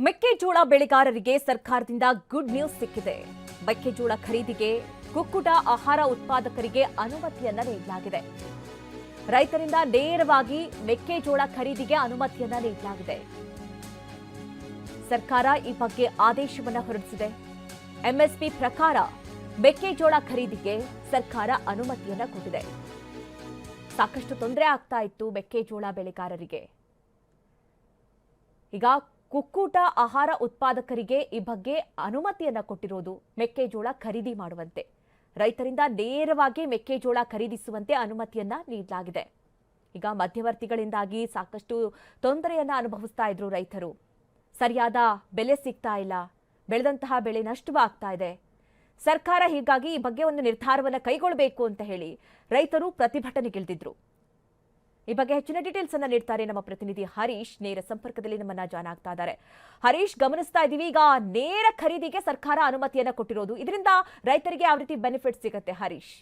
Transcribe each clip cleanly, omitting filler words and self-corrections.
ಮೆಕ್ಕೆಜೋಳ ಬೆಳೆಗಾರರಿಗೆ ಸರ್ಕಾರದಿಂದ ಗುಡ್ ನ್ಯೂಸ್ ಸಿಕ್ಕಿದೆ. ಮೆಕ್ಕೆಜೋಳ ಖರೀದಿಗೆ ಕುಕ್ಕುಟ ಆಹಾರ ಉತ್ಪಾದಕರಿಗೆ ಅನುಮತಿಯನ್ನ ನೀಡಲಾಗಿದೆ. ರೈತರಿಂದ ನೇರವಾಗಿ ಮೆಕ್ಕೆಜೋಳ ಖರೀದಿಗೆ ಅನುಮತಿಯನ್ನ ನೀಡಲಾಗಿದೆ. ಸರ್ಕಾರ ಈ ಬಗ್ಗೆ ಆದೇಶವನ್ನ ಹೊರಡಿಸಿದೆ. ಎಂಎಸ್ಪಿ ಪ್ರಕಾರ ಮೆಕ್ಕೆಜೋಳ ಖರೀದಿಗೆ ಸರ್ಕಾರ ಅನುಮತಿಯನ್ನ ಕೊಟ್ಟಿದೆ. ಸಾಕಷ್ಟು ತೊಂದರೆ ಆಗ್ತಾ ಇತ್ತು ಮೆಕ್ಕೆಜೋಳ ಬೆಳೆಗಾರರಿಗೆ. ಈಗ ಕುಕ್ಕುಟ ಆಹಾರ ಉತ್ಪಾದಕರಿಗೆ ಈ ಬಗ್ಗೆ ಅನುಮತಿಯನ್ನ ಕೊಟ್ಟಿರೋದು ಮೆಕ್ಕೆಜೋಳ ಖರೀದಿ ಮಾಡುವಂತೆ, ರೈತರಿಂದ ನೇರವಾಗಿ ಮೆಕ್ಕೆಜೋಳ ಖರೀದಿಸುವಂತೆ ಅನುಮತಿಯನ್ನ ನೀಡಲಾಗಿದೆ. ಈಗ ಮಧ್ಯವರ್ತಿಗಳಿಂದಾಗಿ ಸಾಕಷ್ಟು ತೊಂದರೆಯನ್ನ ಅನುಭವಿಸ್ತಾ ಇದ್ರು ರೈತರು. ಸರಿಯಾದ ಬೆಲೆ ಸಿಗ್ತಾ ಇಲ್ಲ, ಬೆಳೆದಂತಹ ಬೆಳೆ ನಷ್ಟವಾಗ್ತಾ ಇದೆ. ಸರ್ಕಾರ ಹೀಗಾಗಿ ಈ ಬಗ್ಗೆ ಒಂದು ನಿರ್ಧಾರವನ್ನು ಕೈಗೊಳ್ಳಬೇಕು ಅಂತ ಹೇಳಿ ರೈತರು ಪ್ರತಿಭಟನೆಗಿಳಿದಿದ್ರು. ಈ ಬಗ್ಗೆ ಹೆಚ್ಚಿನ ಡೀಟೇಲ್ಸ್ ಅನ್ನ ನೀಡ್ತಾರೆ ನಮ್ಮ ಪ್ರತಿನಿಧಿ ಹರೀಶ್. ನೇರ ಸಂಪರ್ಕದಲ್ಲಿ ನಮ್ಮನ್ನ ಜಾಯ್ನ್ ಆಗ್ತಾ ಇದ್ದಾರೆ. ಹರೀಶ್, ಗಮನಿಸ್ತಾ ಇದೀವಿ, ಈಗ ನೇರ ಖರೀದಿಗೆ ಸರ್ಕಾರ ಅನುಮತಿಯನ್ನ ಕೊಟ್ಟಿರೋದು, ಇದರಿಂದ ರೈತರಿಗೆ ಯಾವ ರೀತಿ ಬೆನಿಫಿಟ್ ಸಿಗುತ್ತೆ ಹರೀಶ್?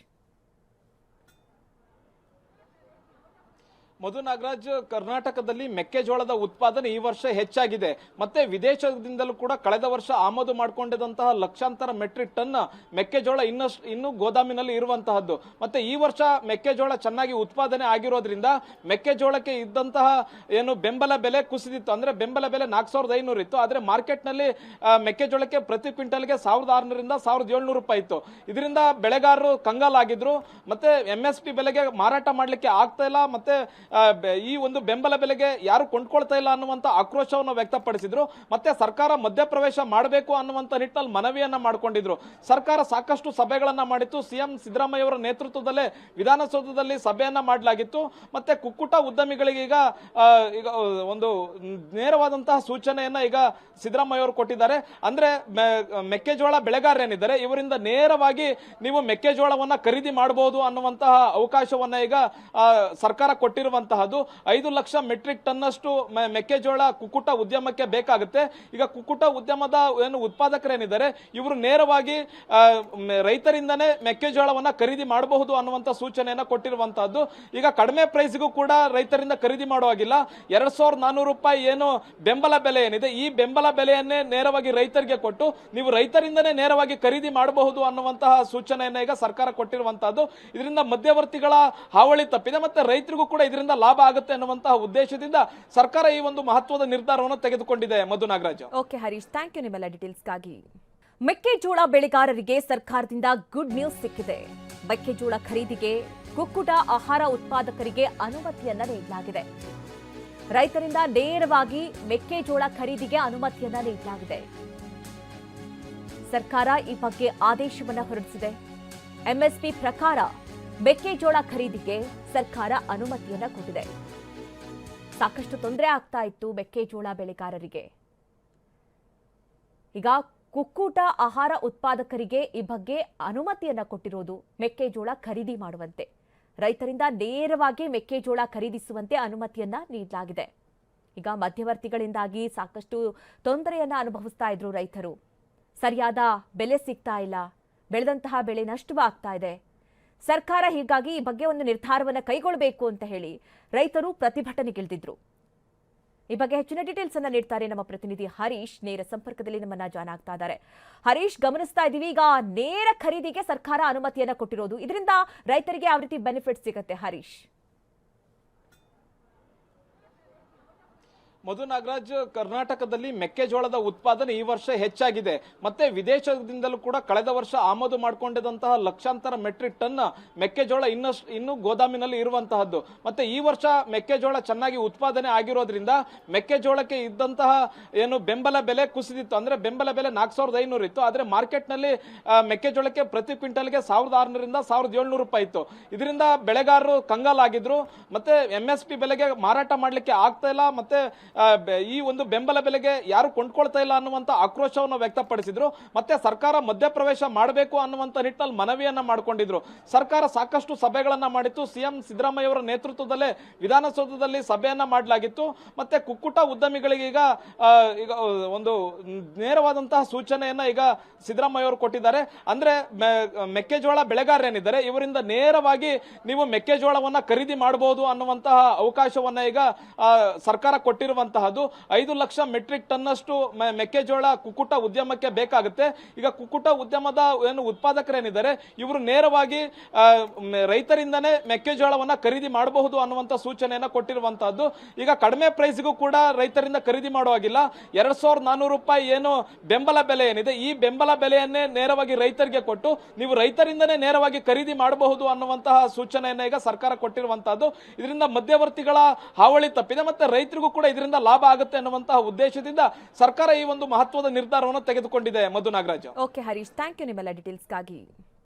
ಮಧು ನಾಗರಾಜ್, ಕರ್ನಾಟಕದಲ್ಲಿ ಮೆಕ್ಕೆಜೋಳದ ಉತ್ಪಾದನೆ ಈ ವರ್ಷ ಹೆಚ್ಚಾಗಿದೆ. ಮತ್ತೆ ವಿದೇಶದಿಂದಲೂ ಕೂಡ ಕಳೆದ ವರ್ಷ ಆಮದು ಮಾಡಿಕೊಂಡಿದ್ದಂತಹ ಲಕ್ಷಾಂತರ ಮೆಟ್ರಿಕ್ ಟನ್ ಮೆಕ್ಕೆಜೋಳ ಇನ್ನೂ ಗೋದಾಮಿನಲ್ಲಿ ಇರುವಂತಹದ್ದು. ಮತ್ತೆ ಈ ವರ್ಷ ಮೆಕ್ಕೆಜೋಳ ಚೆನ್ನಾಗಿ ಉತ್ಪಾದನೆ ಆಗಿರೋದ್ರಿಂದ ಮೆಕ್ಕೆಜೋಳಕ್ಕೆ ಇದ್ದಂತಹ ಏನು ಬೆಂಬಲ ಬೆಲೆ ಕುಸಿದಿತ್ತು. ಅಂದ್ರೆ ಬೆಂಬಲ ಬೆಲೆ 4500 ಇತ್ತು. ಆದ್ರೆ ಮಾರ್ಕೆಟ್ ನಲ್ಲಿ ಮೆಕ್ಕೆಜೋಳಕ್ಕೆ ಪ್ರತಿ ಕ್ವಿಂಟಲ್ಗೆ 1600ರಿಂದ 1700 ರೂಪಾಯಿ ಇತ್ತು. ಇದರಿಂದ ಬೆಳೆಗಾರರು ಕಂಗಾಲಾಗಿದ್ರು. ಮತ್ತೆ ಎಂಎಸ್ಪಿ ಬೆಲೆಗೆ ಮಾರಾಟ ಮಾಡ್ಲಿಕ್ಕೆ ಆಗ್ತಾ ಇಲ್ಲ, ಮತ್ತೆ ಈ ಒಂದು ಬೆಂಬಲ ಬೆಲೆಗೆ ಯಾರು ಕೊಂಡ್ಕೊಳ್ತಾ ಇಲ್ಲ ಅನ್ನುವಂತ ಆಕ್ರೋಶವನ್ನು ವ್ಯಕ್ತಪಡಿಸಿದ್ರು. ಮತ್ತೆ ಸರ್ಕಾರ ಮಧ್ಯಪ್ರವೇಶ ಮಾಡಬೇಕು ಅನ್ನುವಂತ ನಿಟ್ಟಿನಲ್ಲಿ ಮನವಿಯನ್ನ ಮಾಡಿಕೊಂಡಿದ್ರು. ಸರ್ಕಾರ ಸಾಕಷ್ಟು ಸಭೆಗಳನ್ನ ಮಾಡಿತ್ತು. ಸಿಎಂ ಸಿದ್ದರಾಮಯ್ಯ ಅವರ ನೇತೃತ್ವದಲ್ಲೇ ವಿಧಾನಸೌಧದಲ್ಲಿ ಸಭೆಯನ್ನ ಮಾಡಲಾಗಿತ್ತು. ಮತ್ತೆ ಕುಕ್ಕುಟ ಉದ್ಯಮಿಗಳಿಗೆ ಈಗ ಒಂದು ನೇರವಾದಂತಹ ಸೂಚನೆಯನ್ನ ಈಗ ಸಿದ್ದರಾಮಯ್ಯ ಅವರು ಕೊಟ್ಟಿದ್ದಾರೆ. ಅಂದ್ರೆ ಮೆಕ್ಕೆಜೋಳ ಬೆಳೆಗಾರರೇನಿದ್ದಾರೆ ಇವರಿಂದ ನೇರವಾಗಿ ನೀವು ಮೆಕ್ಕೆಜೋಳವನ್ನ ಖರೀದಿ ಮಾಡಬಹುದು ಅನ್ನುವಂತಹ ಅವಕಾಶವನ್ನ ಈಗ ಸರ್ಕಾರ ಕೊಟ್ಟಿರುವಂತಹದ್ದು. 5 ಲಕ್ಷ ಮೆಟ್ರಿಕ್ ಟನ್ ಅಷ್ಟು ಮೆಕ್ಕೆಜೋಳ ಕುಕ್ಕುಟ ಉದ್ಯಮಕ್ಕೆ ಬೇಕಾಗುತ್ತೆ. ಈಗ ಕುಕ್ಕುಟ ಉದ್ಯಮದ ಏನು ಉತ್ಪಾದಕರೇನಿದ್ದಾರೆ ಇವರು ನೇರವಾಗಿ ರೈತರಿಂದನೇ ಮೆಕ್ಕೆಜೋಳವನ್ನ ಖರೀದಿ ಮಾಡಬಹುದು ಅನ್ನುವಂತ ಸೂಚನೆಯನ್ನ ಕೊಟ್ಟಿರುವಂತಹದ್ದು. ಈಗ ಕಡಿಮೆ ಪ್ರೈಸ್ಗೂ ಕೂಡ ರೈತರಿಂದ ಖರೀದಿ ಮಾಡುವಾಗಿಲ್ಲ. 2400 ರೂಪಾಯಿ ಏನು ಬೆಂಬಲ ಬೆಲೆ ಏನಿದೆ, ಈ ಬೆಂಬಲ ಬೆಲೆಯನ್ನೇ ನೇರವಾಗಿ ರೈತರಿಗೆ ಕೊಟ್ಟು ನೀವು ರೈತರಿಂದನೇ ನೇರವಾಗಿ ಖರೀದಿ ಮಾಡಬಹುದು ಅನ್ನುವಂತಹ ಸೂಚನೆಯನ್ನ ಈಗ ಸರ್ಕಾರ ಕೊಟ್ಟಿರುವಂತಹದ್ದು. ಇದರಿಂದ ಮಧ್ಯವರ್ತಿಗಳ ಹಾವಳಿ ತಪ್ಪಿದೆ, ಮತ್ತೆ ರೈತರಿಗೂ ಕೂಡ ಇದರಿಂದ ಲಾಭ ಆಗುತ್ತೆ ಅನ್ನುವಂತಹ ಉದ್ದೇಶದಿಂದ ಸರ್ಕಾರ ಈ ಒಂದು ಮಹತ್ವದ ನಿರ್ಧಾರವನ್ನು ತೆಗೆದುಕೊಂಡಿದೆ. Madhu Nagaraj. Okay Harish, thank you ನಿಮ್ಮೆಲ್ಲ ಡೀಟೇಲ್ಸ್ಗಾಗಿ. ಮೆಕ್ಕೆಜೋಳ ಬೆಳೆಗಾರರಿಗೆ ಸರ್ಕಾರದಿಂದ ಗುಡ್ ನ್ಯೂಸ್ ಸಿಕ್ಕಿದೆ. ಮೆಕ್ಕೆಜೋಳ ಖರೀದಿಗೆ ಕುಕ್ಕುಟ ಆಹಾರ ಉತ್ಪಾದಕರಿಗೆ ಅನುಮತಿಯನ್ನ ನೀಡಲಾಗಿದೆ. ರೈತರಿಂದ ನೇರವಾಗಿ ಮೆಕ್ಕೆಜೋಳ ಖರೀದಿಗೆ ಅನುಮತಿಯನ್ನ ನೀಡಲಾಗಿದೆ. ಸರ್ಕಾರ ಈ ಬಗ್ಗೆ ಆದೇಶವನ್ನ ಹೊರಡಿಸಿದೆ. ಎಂಎಸ್ಪಿ ಪ್ರಕಾರ ಮೆಕ್ಕೆಜೋಳ ಖರೀದಿಗೆ ಸರ್ಕಾರ ಅನುಮತಿಯನ್ನ ಕೊಟ್ಟಿದೆ. ಸಾಕಷ್ಟು ತೊಂದರೆ ಆಗ್ತಾ ಇತ್ತು ಮೆಕ್ಕೆಜೋಳ ಬೆಳೆಗಾರರಿಗೆ. ಈಗ ಕುಕ್ಕುಟ ಆಹಾರ ಉತ್ಪಾದಕರಿಗೆ ಈ ಬಗ್ಗೆ ಅನುಮತಿಯನ್ನ ಕೊಟ್ಟಿರೋದು ಮೆಕ್ಕೆಜೋಳ ಖರೀದಿ ಮಾಡುವಂತೆ, ರೈತರಿಂದ ನೇರವಾಗಿ ಮೆಕ್ಕೆಜೋಳ ಖರೀದಿಸುವಂತೆ ಅನುಮತಿಯನ್ನ ನೀಡಲಾಗಿದೆ. ಈಗ ಮಧ್ಯವರ್ತಿಗಳಿಂದಾಗಿ ಸಾಕಷ್ಟು ತೊಂದರೆಯನ್ನ ಅನುಭವಿಸ್ತಾ ಇದ್ರು ರೈತರು. ಸರಿಯಾದ ಬೆಲೆ ಸಿಗ್ತಾ ಇಲ್ಲ, ಬೆಳೆದಂತಹ ಬೆಳೆ ನಷ್ಟವಾಗ್ತಾ ಇದೆ. ಸರ್ಕಾರ ಹೀಗಾಗಿ ಈ ಬಗ್ಗೆ ಒಂದು ನಿರ್ಧಾರವನ್ನು ಕೈಗೊಳ್ಳಬೇಕು ಅಂತ ಹೇಳಿ ರೈತರು ಪ್ರತಿಭಟನೆಗಿಳಿದಿದ್ರು. ಈ ಬಗ್ಗೆ ಹೆಚ್ಚಿನ ಡೀಟೇಲ್ಸ್ ಅನ್ನ ನೀಡ್ತಾರೆ ನಮ್ಮ ಪ್ರತಿನಿಧಿ ಹರೀಶ್. ನೇರ ಸಂಪರ್ಕದಲ್ಲಿ ನಮ್ಮನ್ನ ಜಾಯ್ನ್ ಆಗ್ತಾ ಇದ್ದಾರೆ. ಹರೀಶ್, ಗಮನಿಸ್ತಾ ಇದೀವಿ, ಈಗ ನೇರ ಖರೀದಿಗೆ ಸರ್ಕಾರ ಅನುಮತಿಯನ್ನ ಕೊಟ್ಟಿರೋದು, ಇದರಿಂದ ರೈತರಿಗೆ ಯಾವ ರೀತಿ ಬೆನಿಫಿಟ್ ಸಿಗುತ್ತೆ ಹರೀಶ್? ಮಧು ನಾಗರಾಜ್, ಕರ್ನಾಟಕದಲ್ಲಿ ಮೆಕ್ಕೆಜೋಳದ ಉತ್ಪಾದನೆ ಈ ವರ್ಷ ಹೆಚ್ಚಾಗಿದೆ. ಮತ್ತೆ ವಿದೇಶದಿಂದಲೂ ಕೂಡ ಕಳೆದ ವರ್ಷ ಆಮದು ಮಾಡಿಕೊಂಡಿದ್ದಂತಹ ಲಕ್ಷಾಂತರ ಮೆಟ್ರಿಕ್ ಟನ್ ಮೆಕ್ಕೆಜೋಳ ಇನ್ನೂ ಗೋದಾಮಿನಲ್ಲಿ ಇರುವಂತಹದ್ದು. ಮತ್ತೆ ಈ ವರ್ಷ ಮೆಕ್ಕೆಜೋಳ ಚೆನ್ನಾಗಿ ಉತ್ಪಾದನೆ ಆಗಿರೋದ್ರಿಂದ ಮೆಕ್ಕೆಜೋಳಕ್ಕೆ ಇದ್ದಂತಹ ಏನು ಬೆಂಬಲ ಬೆಲೆ ಕುಸಿದಿತ್ತು. ಅಂದ್ರೆ ಬೆಂಬಲ ಬೆಲೆ 4500 ಇತ್ತು. ಆದ್ರೆ ಮಾರ್ಕೆಟ್ ನಲ್ಲಿ ಮೆಕ್ಕೆಜೋಳಕ್ಕೆ ಪ್ರತಿ ಕ್ವಿಂಟಲ್ಗೆ 1600ರಿಂದ 1700 ರೂಪಾಯಿ ಇತ್ತು. ಇದರಿಂದ ಬೆಳೆಗಾರರು ಕಂಗಾಲಾಗಿದ್ರು. ಮತ್ತೆ ಎಂಎಸ್ಪಿ ಬೆಲೆಗೆ ಮಾರಾಟ ಮಾಡ್ಲಿಕ್ಕೆ ಆಗ್ತಾ ಇಲ್ಲ, ಮತ್ತೆ ಈ ಒಂದು ಬೆಂಬಲ ಬೆಲೆಗೆ ಯಾರು ಕೊಂಡ್ಕೊಳ್ತಾ ಇಲ್ಲ ಅನ್ನುವಂತ ಆಕ್ರೋಶವನ್ನು ವ್ಯಕ್ತಪಡಿಸಿದ್ರು. ಮತ್ತೆ ಸರ್ಕಾರ ಮಧ್ಯಪ್ರವೇಶ ಮಾಡಬೇಕು ಅನ್ನುವಂತ ನಿಟ್ಟಿನಲ್ಲಿ ಮನವಿಯನ್ನ ಮಾಡಿಕೊಂಡಿದ್ರು. ಸರ್ಕಾರ ಸಾಕಷ್ಟು ಸಭೆಗಳನ್ನ ಮಾಡಿತ್ತು. ಸಿಎಂ ಸಿದ್ದರಾಮಯ್ಯ ಅವರ ನೇತೃತ್ವದಲ್ಲೇ ವಿಧಾನಸೌಧದಲ್ಲಿ ಸಭೆಯನ್ನ ಮಾಡಲಾಗಿತ್ತು. ಮತ್ತೆ ಕುಕ್ಕುಟ ಉದ್ಯಮಿಗಳಿಗೆ ಈಗ ಒಂದು ನೇರವಾದಂತಹ ಸೂಚನೆಯನ್ನ ಈಗ ಸಿದ್ದರಾಮಯ್ಯ ಅವರು ಕೊಟ್ಟಿದ್ದಾರೆ. ಅಂದ್ರೆ ಮೆಕ್ಕೆಜೋಳ ಬೆಳೆಗಾರರೇನಿದ್ದಾರೆ ಇವರಿಂದ ನೇರವಾಗಿ ನೀವು ಮೆಕ್ಕೆಜೋಳವನ್ನ ಖರೀದಿ ಮಾಡಬಹುದು ಅನ್ನುವಂತಹ ಅವಕಾಶವನ್ನ ಈಗ ಸರ್ಕಾರ ಕೊಟ್ಟಿರುವಂತ ಕೊಟ್ಟಿರುವಂತಹದ್ದು 5 ಲಕ್ಷ ಮೆಟ್ರಿಕ್ ಟನ್ ಅಷ್ಟು ಮೆಕ್ಕೆಜೋಳ ಕುಕ್ಕುಟ ಉದ್ಯಮಕ್ಕೆ ಬೇಕಾಗುತ್ತೆ. ಈಗ ಕುಕ್ಕುಟ ಉದ್ಯಮದ ಏನು ಉತ್ಪಾದಕರೇನಿದ್ದಾರೆ ಇವರು ನೇರವಾಗಿ ರೈತರಿಂದನೇ ಮೆಕ್ಕೆಜೋಳವನ್ನ ಖರೀದಿ ಮಾಡಬಹುದು ಅನ್ನುವಂತ ಸೂಚನೆಯನ್ನ ಕೊಟ್ಟಿರುವಂತಹದ್ದು. ಈಗ ಕಡಿಮೆ ಪ್ರೈಸ್ಗೂ ಕೂಡ ರೈತರಿಂದ ಖರೀದಿ ಮಾಡುವಾಗಿಲ್ಲ. 2400 ರೂಪಾಯಿ ಏನು ಬೆಂಬಲ ಬೆಲೆ ಏನಿದೆ ಈ ಬೆಂಬಲ ಬೆಲೆಯನ್ನೇ ನೇರವಾಗಿ ರೈತರಿಗೆ ಕೊಟ್ಟು ನೀವು ರೈತರಿಂದನೇ ನೇರವಾಗಿ ಖರೀದಿ ಮಾಡಬಹುದು ಅನ್ನುವಂತಹ ಸೂಚನೆಯನ್ನ ಈಗ ಸರ್ಕಾರ ಕೊಟ್ಟಿರುವಂತಹದ್ದು. ಇದರಿಂದ ಮಧ್ಯವರ್ತಿಗಳ ಹಾವಳಿ ತಪ್ಪಿದೆ ಮತ್ತೆ ರೈತರಿಗೂ ಕೂಡ ಇದರಿಂದ ಲಾಭ ಆಗುತ್ತೆ ಅನ್ನುವಂತಹ ಉದ್ದೇಶದಿಂದ ಸರ್ಕಾರ ಈ ಒಂದು ಮಹತ್ವದ ನಿರ್ಧಾರವನ್ನು ತೆಗೆದುಕೊಂಡಿದೆ. Madhu Nagaraj. Okay Harish, thank you ನಿಮ್ಮೆಲ್ಲ ಡೀಟೇಲ್ಸ್ಗಾಗಿ.